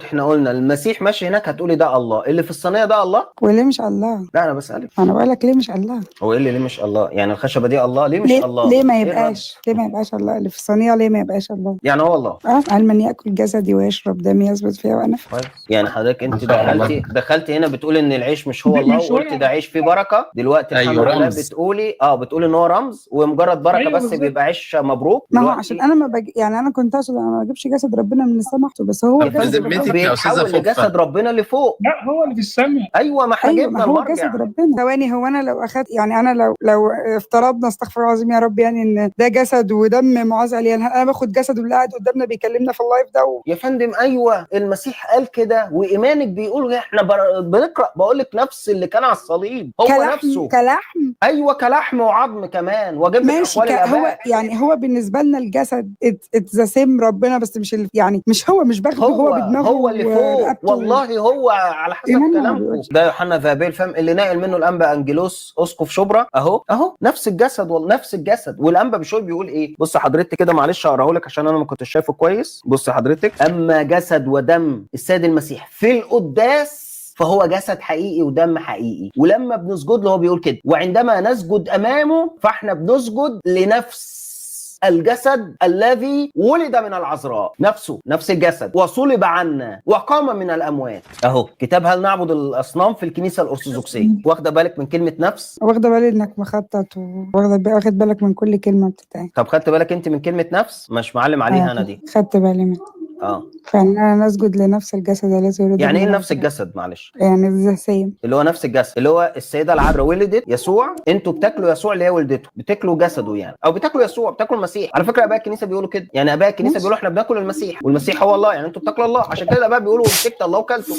احنا قلنا المسيح ماشي هناك هتقولي ده الله، اللي في الصينيه ده الله؟ وليه مش الله؟ لا انا بسالك. انا بقول لك ليه مش الله؟ هو ايه اللي ليه مش الله؟ يعني الخشبه دي الله؟ ليه مش الله؟ ليه ما ايه الرد؟ يبقاش؟ ليه ما يبقاش الله اللي في الصينيه؟ ليه ما يبقاش الله؟ يعني هو الله. قال من ياكل جسدي ويشرب دمي يثبت فيها وانا فيه. كويس. يعني حضرتك انت ما شاء الله. دخلتي هنا بتقولي ان العيش مش هو الله، مش وقلت هو. ده عيش فيه بركه. دلوقتي الحمد أيوة، لله رمز. بتقولي ان هو رمز ومجرد بركه، أيوة بس بالظبط. بيبقى عيش مبروك. ما هو دلوقتي عشان انا ما يعني انا كنت اقصد انا ما اجيبش جسد ربنا من السماء، بس هو يا طب جسد فندم ربنا. بذمتك يا أستاذة بيتحول فوفا. لجسد ربنا اللي فوق. لا هو اللي في السماء. ايوه، ما احنا ايوه ما جبنا هو المرجع. جسد ربنا. ثواني، هو انا لو اخدت يعني انا لو افترضنا استغفر الله العظيم يا رب يعني ان ده جسد ودم معاذ علي، يعني انا باخد جسد واللي قاعد قدامنا بيكلمنا في اللايف ده يا فندم ايوه المسيح قال كده، وايمانك بيقول احنا بنقرا، بقول لك نفس اللي كان على الصليب هو نفسه. كلحم ايوه كلحم وعظم كمان، واجيب لك ماشي. اقوال هو الاباء. يعني هو بالنسبه لنا الجسد اتس سيم ربنا، بس مش يعني مش هو مش باخده هو بدماغه هو اللي فوق ورقبته. والله، هو على حسب إيماننا ما كلامكم. بيقولش. ده يوحنا ذهبي الفم اللي ناقل منه الانبا انجيلوس اسقف شبرا، اهو نفس الجسد والله نفس الجسد. والانبا بشوي بيقول ايه؟ بص حضرتك كده، معلش اقراه لك عشان انا ما كنتش شايفه كويس. بص حضرتك، اما جسد ودم السيد المسيح في القداس فهو جسد حقيقي ودم حقيقي. ولما بنسجد له هو بيقول كده، وعندما نسجد امامه فاحنا بنسجد لنفس الجسد الذي ولد من العذراء، نفس الجسد، وصلب عنا وقام من الاموات. اهو كتاب هل نعبد الاصنام في الكنيسه الارثوذكسيه. واخده بالك من كلمه نفس؟ واخده بالي انك مخطط واخد بالك من كل كلمه بتتقال. طب خدت بالك انت من كلمه نفس؟ مش معلم عليها انا دي. خدت بالي منها. فاننا نسجد لنفس الجسد الذي ولد. يعني ايه نفس الجسد؟ معلش، يعني ذا سيم، اللي هو نفس الجسد، اللي هو السيده العذراء ولدت يسوع، انتوا بتاكلوا يسوع اللي هي ولدته، بتاكلوا جسده يعني، او بتاكلوا يسوع، بتاكلوا المسيح. على فكره اباء الكنيسه بيقولوا كده، يعني اباء الكنيسه بيقولوا احنا بناكل المسيح والمسيح هو الله، يعني انتوا بتاكلوا الله. عشان كده الاباء بيقولوا مسكت الله وكلته.